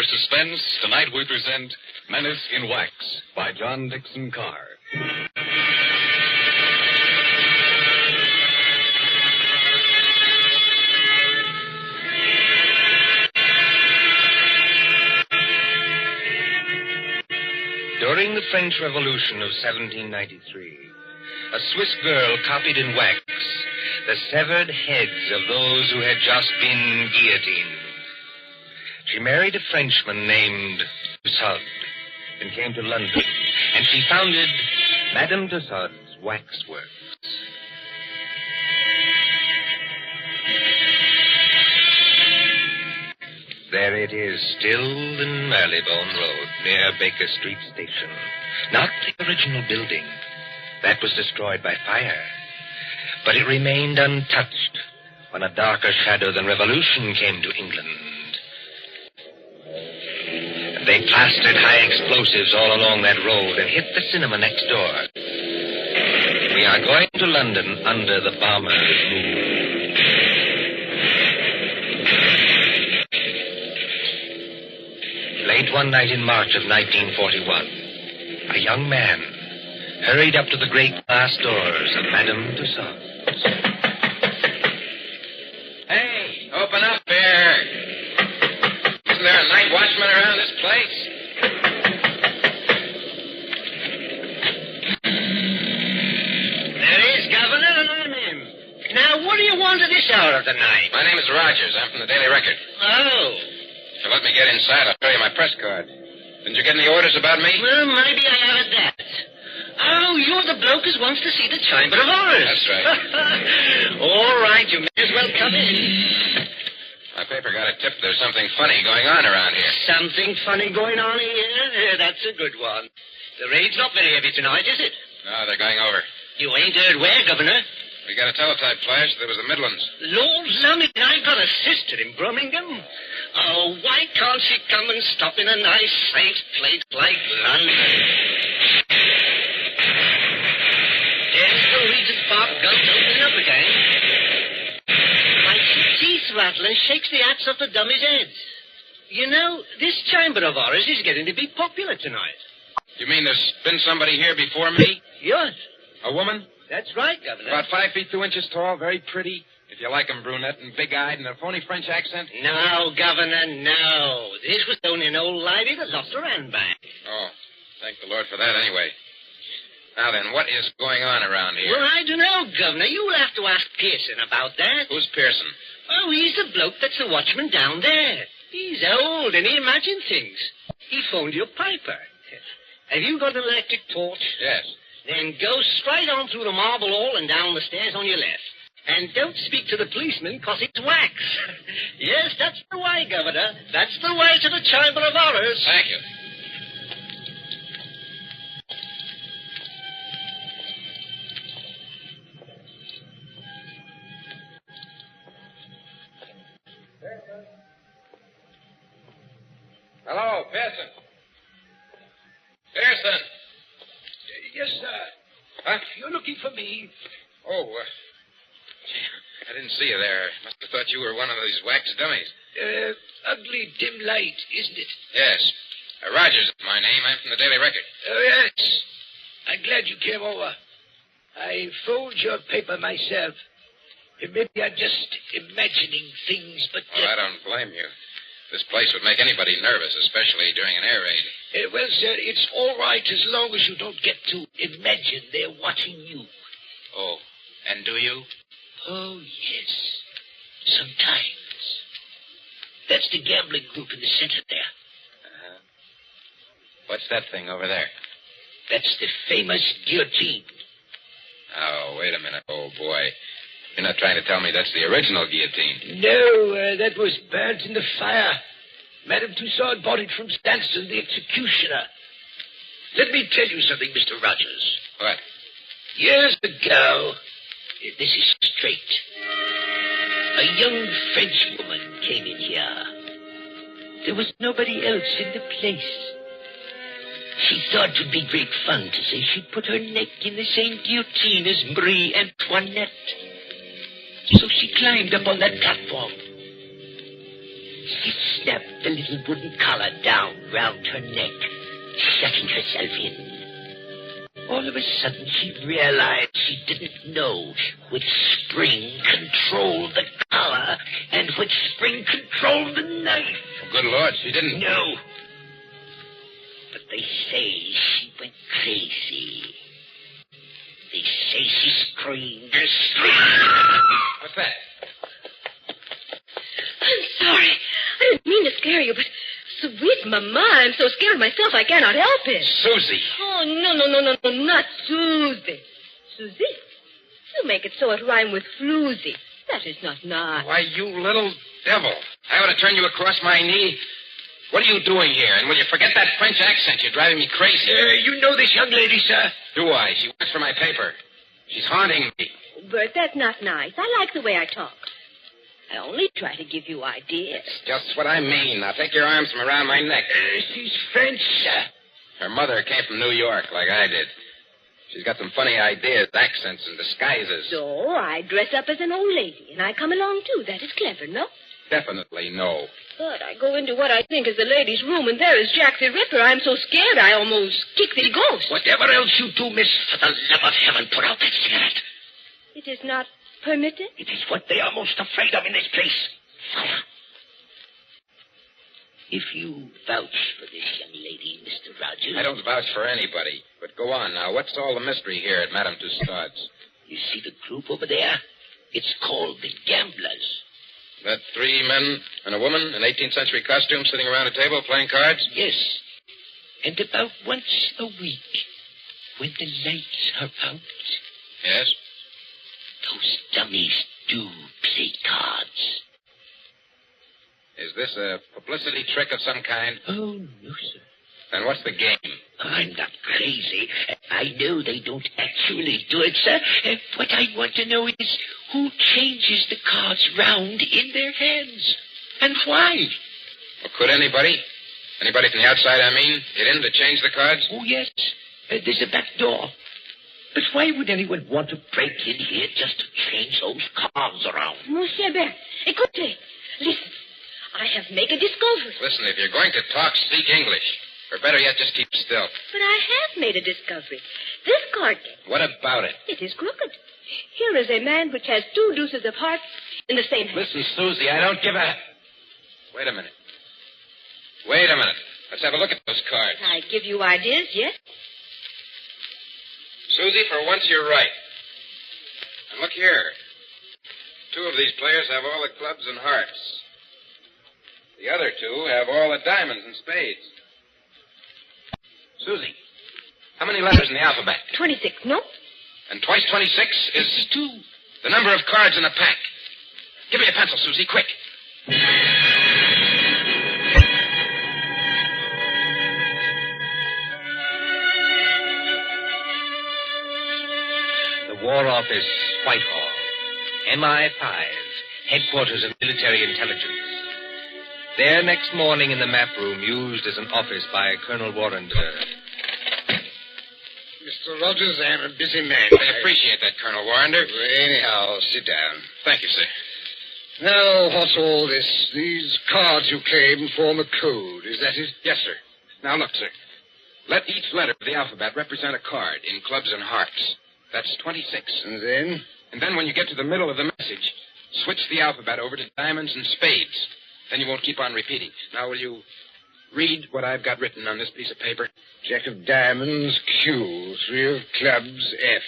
our suspense, tonight we present Menace in Wax by John Dixon Carr. During the French Revolution of 1793, a Swiss girl copied in wax the severed heads of those who had just been guillotined. She married a Frenchman named Tussaud and came to London, and she founded Madame Tussaud's Waxworks. There it is, still in Marylebone Road, near Baker Street Station. Not the original building. That was destroyed by fire. But it remained untouched when a darker shadow than revolution came to England. They plastered high explosives all along that road and hit the cinema next door. We are going to London under the bomber's moon. Late one night in March of 1941, a young man hurried up to the great glass doors of Madame Tussaud's. Hey, open up there. Isn't there a night watchman around this place? There is, Governor, and I'm him. Now, what do you want at this hour of the night? My name is Rogers. I'm from the Daily Record. Oh. So let me get inside. I'll show you my press card. Didn't you get any orders about me? Well, maybe I haven't that. Oh, you're the bloke who wants to see the Chamber of Horrors. That's right. All right, you may as well come in. My paper got a tip there's something funny going on around here. Something funny going on here? That's a good one. The raid's not very heavy tonight, is it? No, they're going over. You ain't heard where, Governor? We got a teletype flash. There was the Midlands. Lord lummy, I've got a sister in Birmingham. Oh, why can't she come and stop in a nice, safe place like London? There's the Regent's Park ghost opening up again. Like her teeth rattle and shakes the hats off the dummies' heads. You know, this Chamber of Horrors is getting to be popular tonight. You mean there's been somebody here before me? Yes. A woman? That's right, Governor. About 5 feet 2 inches tall, very pretty. If you like 'em, brunette and big-eyed and a phony French accent. No, Governor, no. This was only an old lady that lost her handbag. Oh, thank the Lord for that anyway. Now then, what is going on around here? Well, I don't know, Governor. You'll have to ask Pearson about that. Who's Pearson? Oh, he's the bloke that's the watchman down there. He's old and he imagines things. He phoned your piper. Have you got an electric torch? Yes. Then go straight on through the marble hall and down the stairs on your left. And don't speak to the policeman, 'cause it's wax. Yes, that's the way, Governor. That's the way to the Chamber of Horrors. Thank you. Hello, Pearson. Pearson. Yes, sir. Huh? You're looking for me. Oh, I didn't see you there. Must have thought you were one of these wax dummies. Ugly dim light, isn't it? Yes. Rogers is my name. I'm from the Daily Record. Oh, yes. I'm glad you came over. I phoned your paper myself. Maybe I'm just imagining things, but... Well, I don't blame you. This place would make anybody nervous, especially during an air raid. well, sir, it's all right as long as you don't get to imagine they're watching you. Oh, and do you? Oh, yes. Sometimes. That's the gambling group in the center there. Uh-huh. What's that thing over there? That's the famous guillotine. Oh, wait a minute, old boy. You're not trying to tell me that's the original guillotine. No, that was burnt in the fire. Madame Tussaud bought it from Stanson, the executioner. Let me tell you something, Mr. Rogers. What? Years ago, this is straight, a young French woman came in here. There was nobody else in the place. She thought it would be great fun to say she'd put her neck in the same guillotine as Marie Antoinette. So she climbed up on that platform. she snapped the little wooden collar down round her neck, shutting herself in. All of a sudden, she realized she didn't know which spring controlled the collar and which spring controlled the knife. Good Lord, she didn't. No. But they say she went crazy. They say she screamed and screamed. What's that? I'm sorry. I didn't mean to scare you, but sweet Mama, I'm so scared myself I cannot help it. Susie. Oh, no, not Susie. Susie? You make it so it rhyme with floozy. That is not nice. Why, you little devil. I ought to turn you across my knee. What are you doing here? And will you forget that French accent? You're driving me crazy. You know this young lady, sir? Do I? She works for my paper. She's haunting me. Bert, that's not nice. I like the way I talk. I only try to give you ideas. Just what I mean. Now take your arms from around my neck. She's French, sir. Her mother came from New York, like I did. She's got some funny ideas, accents, and disguises. So I dress up as an old lady, and I come along, too. That is clever, no? Definitely no. But I go into what I think is the ladies' room, and there is Jack the Ripper. I'm so scared I almost kick the ghost. Whatever else you do, miss, for the love of heaven, put out that cigarette. It is not permitted? It is what they are most afraid of in this place. Fire. If you vouch for this young lady, Mr. Rogers... I don't vouch for anybody. But go on now. What's all the mystery here at Madame Tussaud's? You see the group over there? It's called the Gamblers. That 3 men and a woman in 18th century costume sitting around a table playing cards? Yes. And about once a week, when the lights are out... Yes? Those dummies do play cards. Is this a publicity trick of some kind? Oh, no, sir. Then what's the game? I'm not crazy. I know they don't actually do it, sir. What I want to know is who changes the cards round in their hands, and why. Well, could anybody? Anybody from the outside, I mean, get in to change the cards? Oh, yes. There's a back door. But why would anyone want to break in here just to change those cards around? Monsieur Bert, écoutez. Listen, I have made a discovery. Listen, if you're going to talk, speak English. Or better yet, just keep still. But I have made a discovery. This card game, What about it? it is crooked. Here is a man which has 2 deuces of hearts in the same hand. Listen, Susie, I don't give a... Wait a minute. Let's have a look at those cards. I give you ideas, yes? Susie, for once you're right. And look here. 2 of these players have all the clubs and hearts. The other 2 have all the diamonds and spades. Susie, how many letters in the alphabet? 26, no? And twice 26 is 2. The number of cards in a pack. Give me a pencil, Susie, quick. The War Office, Whitehall. MI5, headquarters of military intelligence. There next morning in the map room used as an office by Colonel Warrender. Mr. Rogers, I am a busy man. I appreciate that, Colonel Warrender. Anyhow, sit down. Thank you, sir. Now, what's all this? These cards you claim form a code. Is that it? Yes, sir. Now, look, sir. Let each letter of the alphabet represent a card in clubs and hearts. That's 26. And then? And then when you get to the middle of the message, switch the alphabet over to diamonds and spades. Then you won't keep on repeating. Now, will you read what I've got written on this piece of paper? Jack of diamonds, Q. 3 of clubs, F.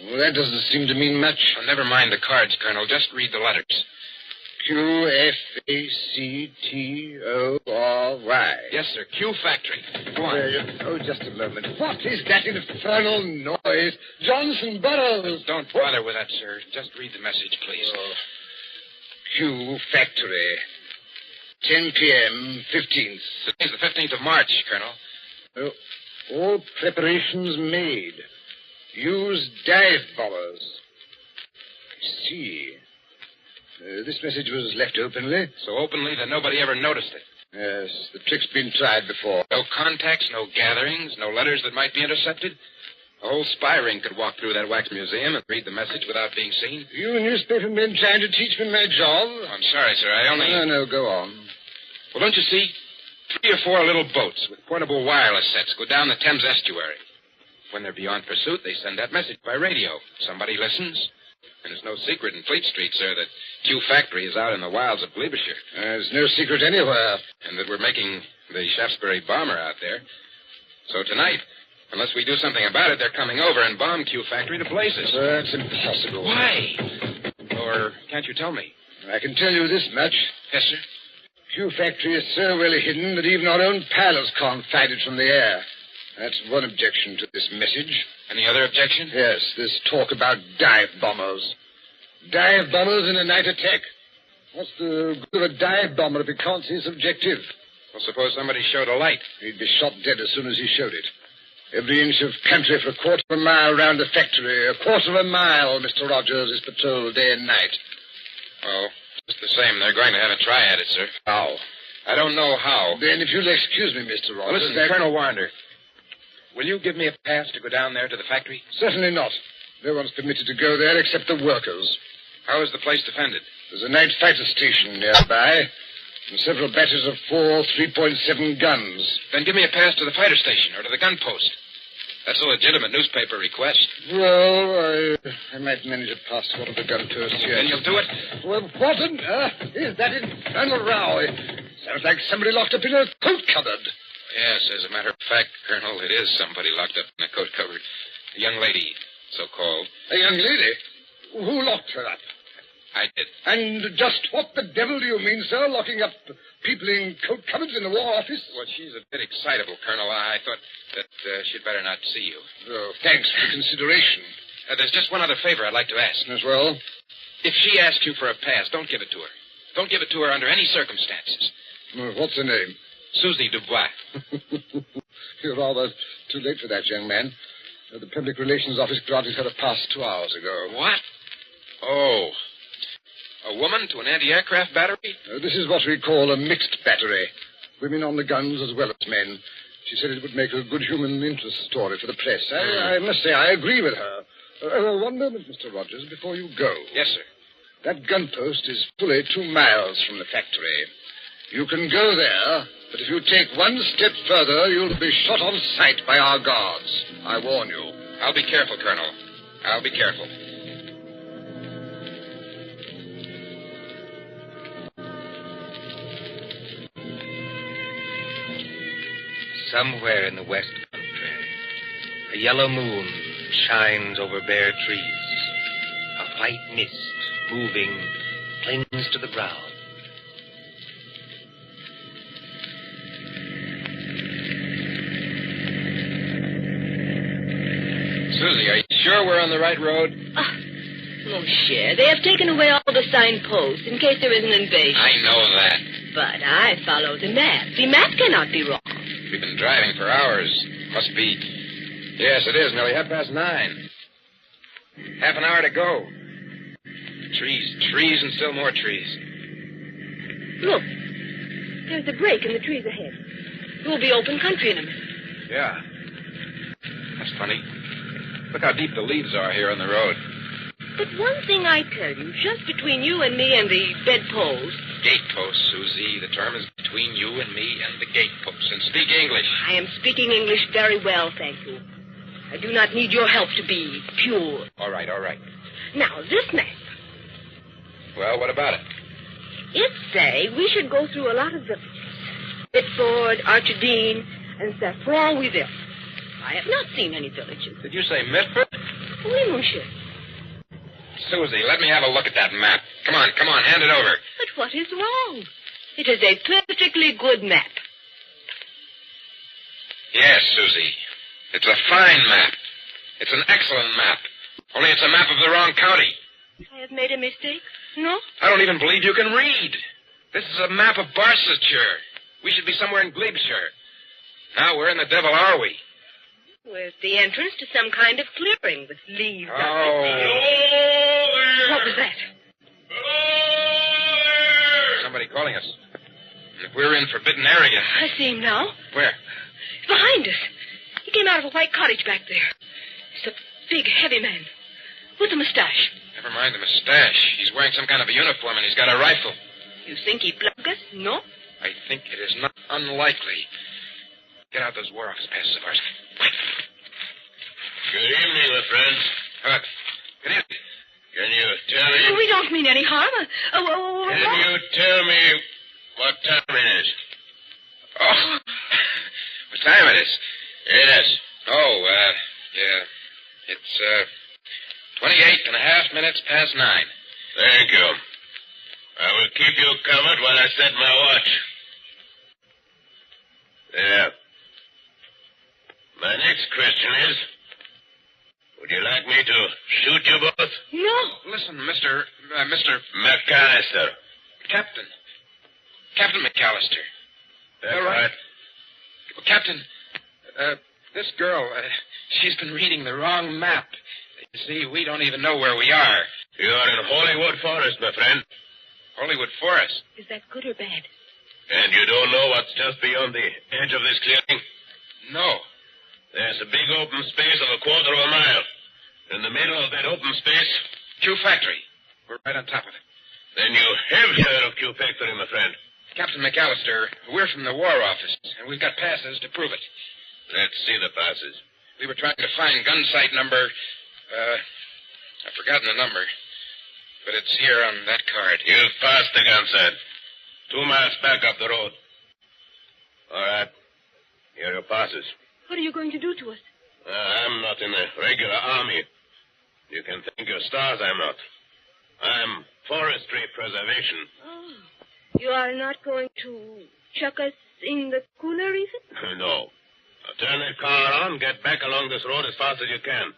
Well, that doesn't seem to mean much. Oh, never mind the cards, Colonel. Just read the letters. Q, F, A, C, T, O, R, Y. Yes, sir. Q Factory. Go on. Just a moment. What is that infernal noise? Johnson Burroughs. Don't bother with that, sir. Just read the message, please. Q Factory. 10 p.m., 15th. Today's the 15th of March, Colonel. All preparations made. Use dive bombers. I see. This message was left openly. So openly that nobody ever noticed it. Yes, the trick's been tried before. No contacts, no gatherings, no letters that might be intercepted. A whole spy ring could walk through that wax museum and read the message without being seen. You newspaper men trying to teach me my job? I'm sorry, sir. I only... No, go on. Well, don't you see? 3 or 4 little boats with portable wireless sets go down the Thames estuary. When they're beyond pursuit, they send that message by radio. Somebody listens. And it's no secret in Fleet Street, sir, that Q Factory is out in the wilds of Gloucestershire. There's no secret anywhere. And that we're making the Shaftesbury bomber out there. So tonight, unless we do something about it, they're coming over and bomb Q Factory to places. That's impossible. Why? Or can't you tell me? I can tell you this much. Yes, sir. Q Factory is so well hidden that even our own pilots can't find it from the air. That's one objection to this message. Any other objection? Yes, this talk about dive bombers. Dive bombers in a night attack? What's the good of a dive bomber if he can't see his objective? Well, suppose somebody showed a light. He'd be shot dead as soon as he showed it. Every inch of country for a quarter of a mile round the factory. A quarter of a mile, Mr. Rogers, is patrolled day and night. Oh, just the same, they're going to have a try at it, sir. How? I don't know how. Then, if you'll excuse me, Mr. Rogers... Listen, Colonel Warner, will you give me a pass to go down there to the factory? Certainly not. No one's permitted to go there except the workers. How is the place defended? There's a night fighter station nearby, and several batteries of 4 3.7 guns. Then give me a pass to the fighter station or to the gun post. That's a legitimate newspaper request. Well, I might manage a pass to one of the gun posts here. Then you'll do it? Well, what on earth is that infernal row? Sounds like somebody locked up in a coat cupboard. Yes, as a matter of fact, Colonel, it is somebody locked up in a coat cupboard. A young lady, so-called. A young lady? Who locked her up? I did. And just what the devil do you mean, sir, locking up people in coat cupboards in the War Office? Well, she's a bit excitable, Colonel. I thought that she'd better not see you. Oh, thanks for the consideration. There's just one other favor I'd like to ask. As well? If she asks you for a pass, don't give it to her. Don't give it to her under any circumstances. Well, what's her name? Susie Dubois. You're rather too late for that, young man. The Public Relations Office granted her a pass 2 hours ago. What? Oh. A woman to an anti-aircraft battery? This is what we call a mixed battery. Women on the guns as well as men. She said it would make a good human interest story for the press. I must say, I agree with her. One moment, Mr. Rogers, before you go. Yes, sir. That gun post is fully 2 miles from the factory. You can go there, but if you take one step further, you'll be shot on sight by our guards. I warn you. I'll be careful, Colonel. I'll be careful. Somewhere in the West Country, a yellow moon shines over bare trees. A white mist, moving, clings to the ground. Susie, are you sure we're on the right road? Mon cher, they have taken away all the signposts in case there is an invasion. I know that. But I follow the map. The map cannot be wrong. We've been driving for hours. Must be... Yes, it is. Nearly 9:30. Half an hour to go. Trees, and still more trees. Look. There's a break in the trees ahead. It will be open country in a minute. Yeah. That's funny. Look how deep the leaves are here on the road. But one thing I tell you, just between you and me and the bedpost... Gatepost, Susie. The term is between you and me and the gatepost. And speak English. I am speaking English very well, thank you. I do not need your help to be pure. All right. Now, this map. Well, what about it? It say we should go through a lot of villages. Bitford, Archidine, and Saffron-Wiville. I have not seen any villages. Did you say Mitford? Oui, monsieur. Susie, let me have a look at that map. Come on, hand it over. But what is wrong? It is a perfectly good map. Yes, Susie. It's a fine map. It's an excellent map. Only it's a map of the wrong county. I have made a mistake? No? I don't even believe you can read. This is a map of Barsetshire. We should be somewhere in Glebeshire. Now, where in the devil are we? With the entrance to some kind of clearing with leaves. Oh. What was that? Somebody calling us. And if we're in forbidden area... I see him now. Where? Behind us. He came out of a white cottage back there. He's a big, heavy man. With a mustache. Never mind the mustache. He's wearing some kind of a uniform and he's got a rifle. You think he plug us? No? I think it is not unlikely. Get out those war office passes of ours. Good evening, my friends. Good evening. Can you tell me... We don't mean any harm. Can you tell me what time it is? Oh, what time it is? Yes. Oh, yeah. It's, 28 and a half minutes past 9. Thank you. I will keep you covered while I set my watch. There. My next question is, would you like me to shoot you both? No. Listen, Mr. McAllister. Captain McAllister. That's All right. Well, Captain, this girl, she's been reading the wrong map. You see, we don't even know where we are. You are in Hollywood Forest, my friend. Hollywood Forest. Is that good or bad? And you don't know what's just beyond the edge of this clearing? No. There's a big open space of a quarter of a mile. In the middle of that open space... Q Factory. We're right on top of it. Then you have heard of Q Factory, my friend. Captain McAllister, we're from the War Office, and we've got passes to prove it. Let's see the passes. We were trying to find gun site number... I've forgotten the number. But it's here on that card. You've passed the gun site. 2 miles back up the road. All right. Here are your passes. What are you going to do to us? I'm not in the regular army. You can thank your stars I'm not. I'm forestry preservation. Oh. You are not going to chuck us in the cooler, even? No. Now turn that car on, get back along this road as fast as you can.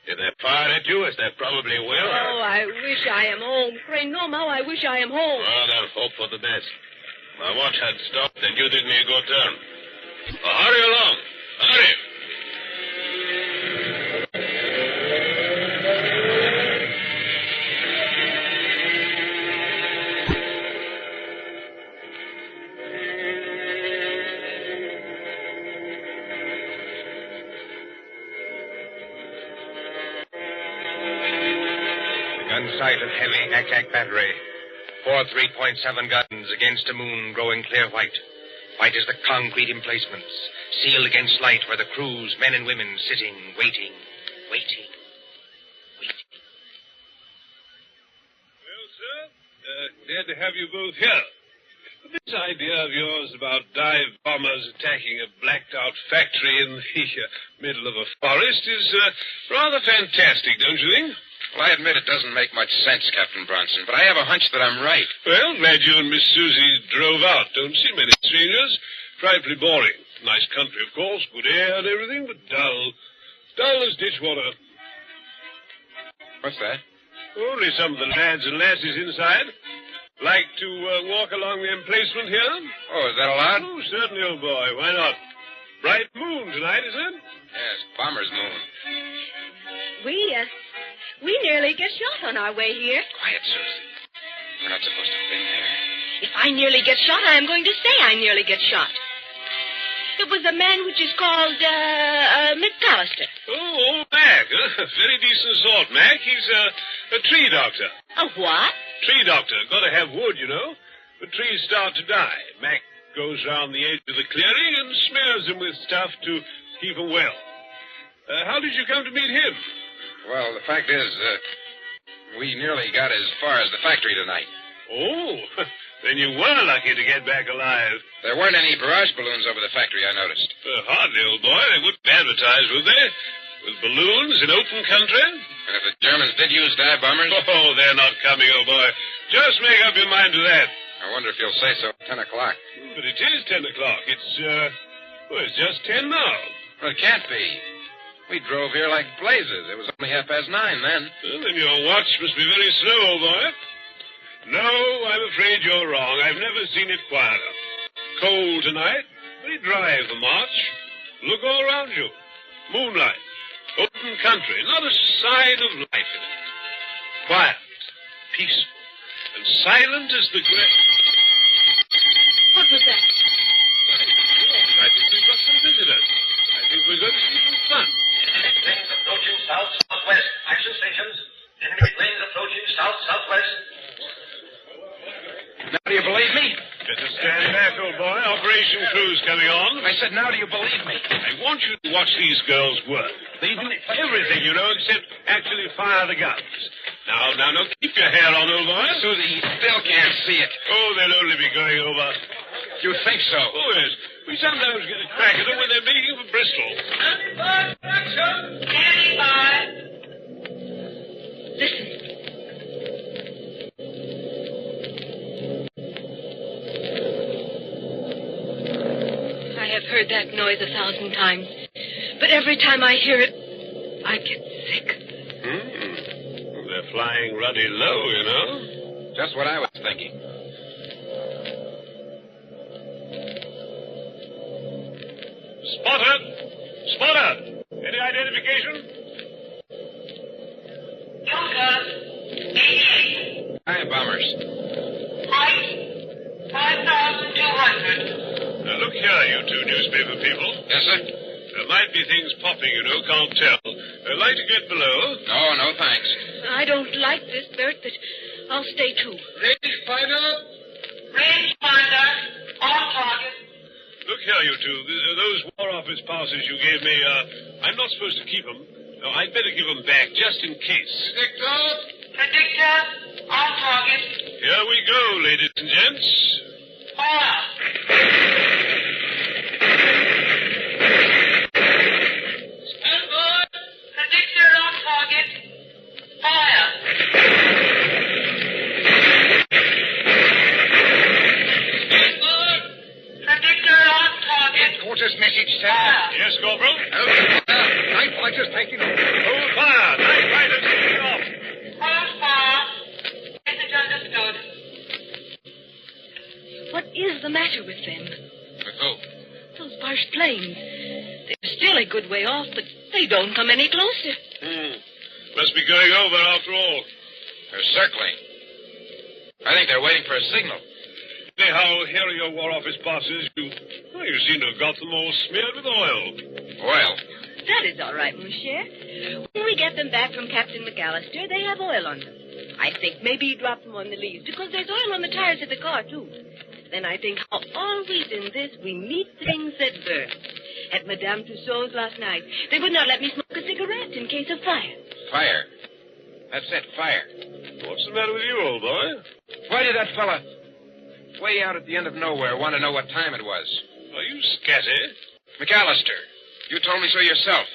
If they fire at you, as they probably will... Oh, I wish I am home. Pray no, Ma, I wish I am home. Well, then hope for the best. My watch had stopped, and you did me a good turn. Well, hurry along. Hurry. Gun sight of heavy ack-ack battery. 4 3.7 guns against a moon growing clear white. White as the concrete emplacements, sealed against light where the crews, men and women, sitting, waiting. Well, sir, glad to have you both here. This idea of yours about dive bombers attacking a blacked-out factory in the middle of a forest is rather fantastic, don't you think? Well, I admit it doesn't make much sense, Captain Bronson, but I have a hunch that I'm right. Well, glad you and Miss Susie drove out. Don't see many strangers. Frightfully boring. Nice country, of course, good air and everything, but dull. Dull as ditch water. What's that? Only some of the lads and lasses inside. Like to walk along the emplacement here? Oh, is that allowed? Oh, certainly, old boy. Why not? Bright moon tonight, isn't it? Yes, Bomber's Moon. We nearly get shot on our way here. Quiet, Susie. We're not supposed to have been there. If I nearly get shot, I am going to say I nearly get shot. It was the man which is called, McAllister. Oh, Mac. Very decent sort, Mac. He's a tree doctor. A what? Tree doctor. Got to have wood, you know. The trees start to die. Mac goes round the edge of the clearing and smears them with stuff to keep them well. How did you come to meet him? Well, the fact is, we nearly got as far as the factory tonight. Oh, then you were lucky to get back alive. There weren't any barrage balloons over the factory, I noticed. Hardly, old boy. They wouldn't advertise, would they? With balloons in open country? And if the Germans did use dive bombers... Oh, they're not coming, old boy. Just make up your mind to that. I wonder if you'll say so at 10 o'clock. But it is 10 o'clock. It's just 10 now. Well, it can't be. We drove here like blazes. It was only 9:30 then. Well, then your watch must be very slow, old boy. No, I'm afraid you're wrong. I've never seen it quieter. Cold tonight. Very dry for March. Look all around you. Moonlight. Open country. Not a sign of life in it. Quiet. Peaceful. And silent as the great... What was that? I think we've got some visitors. I think we're going to see some fun. Enemy planes approaching south-southwest. Action stations. Enemy planes approaching south-southwest. Now, do you believe me? Better stand back, back, old boy. Operation Crew's coming on. I said, now do you believe me? I want you to watch these girls work. They do everything, you know, except actually fire the guns. Now, keep your hair on, old boy. Susie, he still can't see it. Oh, they'll only be going over. You think so? Oh, yes. We sometimes get a crack at them when they're making for Bristol. Listen. I have heard that noise 1,000 times, but every time I hear it, I get sick. They're flying ruddy low, you know. Just what I was thinking. Spotter! Any identification? Hi, bombers. Height, 5,200. Now, look here, you two newspaper people. Yes, sir? There might be things popping, you know, can't tell. I'd like to get below. No, thanks. I don't like this, Bert, but I'll stay too. Rangefinder! Rangefinder, on target. Look here, you two. Those War Office passes you gave me, I'm not supposed to keep them. No, I'd better give them back, just in case. Predictor, on target. Here we go, ladies and gents. Fire. Stand by. Predictor on target. Fire. Stand by. Predictor on target. Quarters message, sir. Fire. Yes, Corporal? Night fighters taking off. Hold fire. Night fighters taking off. Hold fire. Message understood. What is the matter with them? With who? Those Boche planes. They're still a good way off, but they don't come any closer. Must be going over after all. They're circling. I think they're waiting for a signal. Anyhow, here are your War Office passes. You seem to have got them all smeared with oil. Oil? That is all right, monsieur. When we get them back from Captain McAllister, they have oil on them. I think maybe he dropped them on the leaves, because there's oil on the tires of the car, too. Then I think how always in this we meet things that burn. At Madame Tussauds last night, they would not let me smoke a cigarette in case of fire. Fire. That's it, fire. What's the matter with you, old boy? Why did that fella way out at the end of nowhere want to know what time it was? Are you scatty? McAllister, you told me so yourself.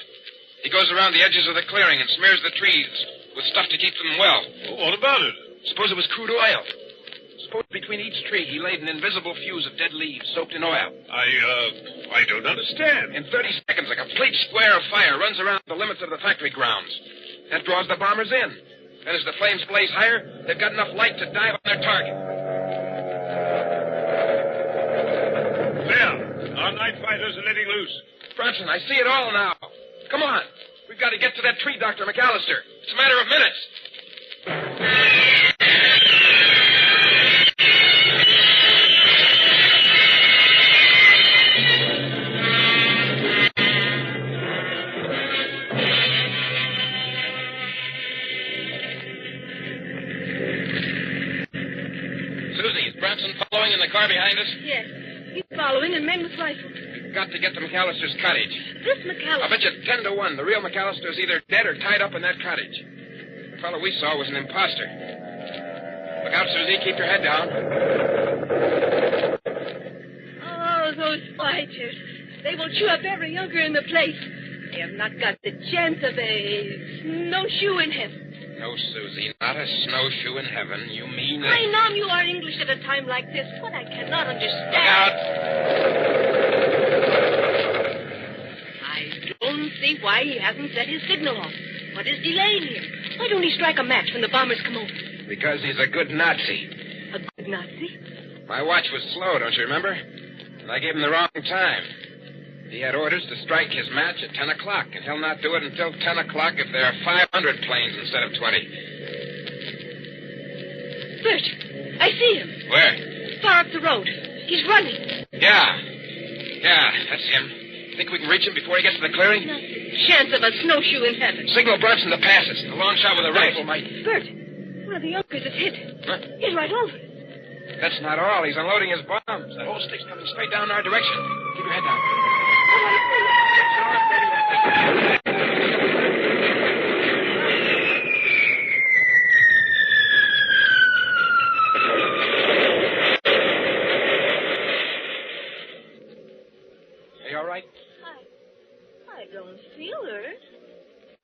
He goes around the edges of the clearing and smears the trees with stuff to keep them well. Well, what about it? Suppose it was crude oil. Suppose between each tree he laid an invisible fuse of dead leaves soaked in oil. I don't understand. In 30 seconds, a complete square of fire runs around the limits of the factory grounds. That draws the bombers in. Then as the flames blaze higher, they've got enough light to dive on their target. There. Our night fighters are letting loose. Bronson, I see it all now. Come on. We've got to get to that tree, Dr. McAllister. It's a matter of minutes. Susie, is Bronson following in the car behind us? Yes, he's following, and men with rifles. We've got to get to McAllister's cottage. This McAllister... I'll bet you 10 to 1 the real McAllister is either dead or tied up in that cottage. The fellow we saw was an imposter. Look out, Susie. Keep your head down. Oh, those fighters. They will chew up every younker in the place. They have not got the chance of a snowshoe in heaven. No, Susie, not a snowshoe in heaven. You mean... I know you are English at a time like this. What I cannot understand... Look out! I don't see why he hasn't set his signal off. What is delaying him? Why don't he strike a match when the bombers come over? Because he's a good Nazi. A good Nazi? My watch was slow, don't you remember? And I gave him the wrong time. He had orders to strike his match at 10 o'clock, and he'll not do it until 10 o'clock if there are 500 planes instead of 20. Bert, I see him. Where? Far up the road. He's running. Yeah, that's him. Think we can reach him before he gets to the clearing? Not the chance of a snowshoe in heaven. Signal Brunson to pass us. A long shot with a rifle might... Bert, one of the youngsters is hit. Huh? He's right over. That's not all. He's unloading his bombs. The whole stick's coming straight down our direction. Keep your head down. Are you all right? I don't feel hurt.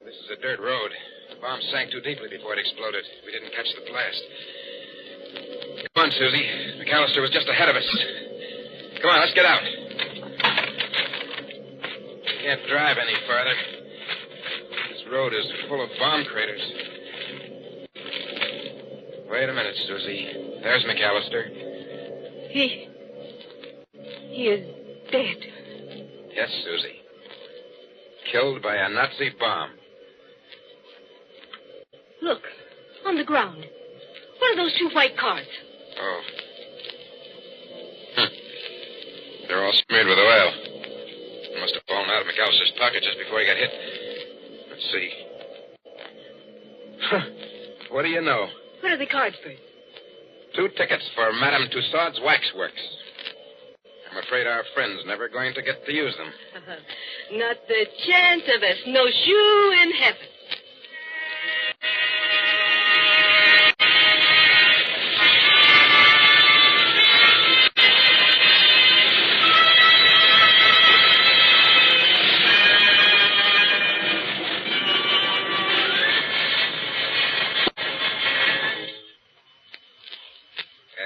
This is a dirt road. The bomb sank too deeply before it exploded. We didn't catch the blast. Come on, Susie. McAllister was just ahead of us. Come on, let's get out. We can't drive any farther. This road is full of bomb craters. Wait a minute, Susie. There's McAllister. He is dead. Yes, Susie. Killed by a Nazi bomb. Look, on the ground. What are those two white cars? Oh. They're all smeared with oil. They must have fallen out of McAllister's pocket just before he got hit. Let's see. What do you know? What are the cards for? 2 tickets for Madame Tussaud's Waxworks. I'm afraid our friend's never going to get to use them. Not the chance of a snowshoe in heaven.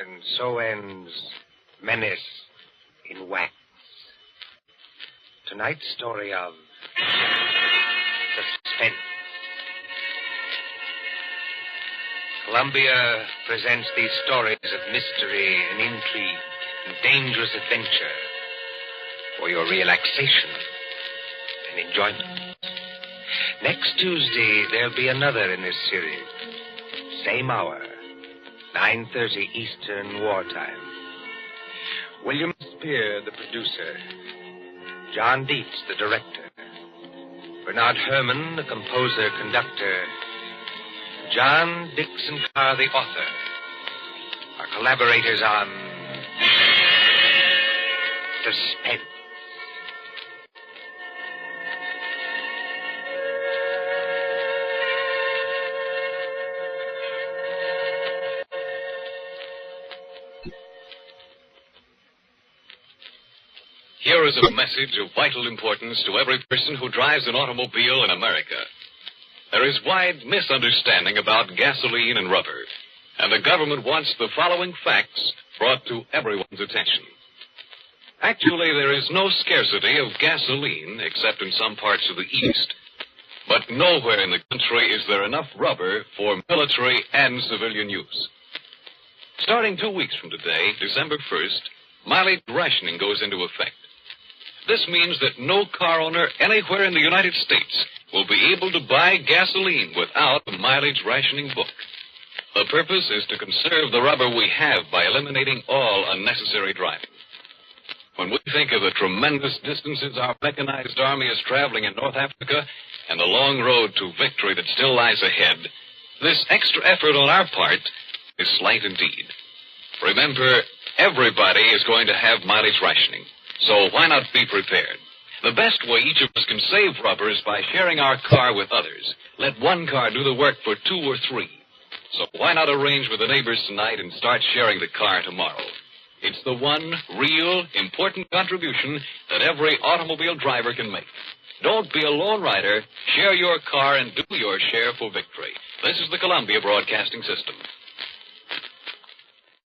And so ends Menace in Wax. Tonight's story of Suspense. Columbia presents these stories of mystery and intrigue and dangerous adventure for your relaxation and enjoyment. Next Tuesday, there'll be another in this series. Same hour, 9:30 Eastern Wartime. William Spear, the producer. John Dietz, the director. Bernard Herrmann, the composer-conductor. John Dixon Carr, the author. Our collaborators on Suspense. Here is a message of vital importance to every person who drives an automobile in America. There is wide misunderstanding about gasoline and rubber, and the government wants the following facts brought to everyone's attention. Actually, there is no scarcity of gasoline except in some parts of the East. But nowhere in the country is there enough rubber for military and civilian use. Starting 2 weeks from today, December 1st, mileage rationing goes into effect. This means that no car owner anywhere in the United States will be able to buy gasoline without a mileage rationing book. The purpose is to conserve the rubber we have by eliminating all unnecessary driving. When we think of the tremendous distances our mechanized army is traveling in North Africa and the long road to victory that still lies ahead, this extra effort on our part is slight indeed. Remember, everybody is going to have mileage rationing, so why not be prepared? The best way each of us can save rubber is by sharing our car with others. Let one car do the work for 2 or 3. So why not arrange with the neighbors tonight and start sharing the car tomorrow? It's the one real, important contribution that every automobile driver can make. Don't be a lone rider. Share your car and do your share for victory. This is the Columbia Broadcasting System.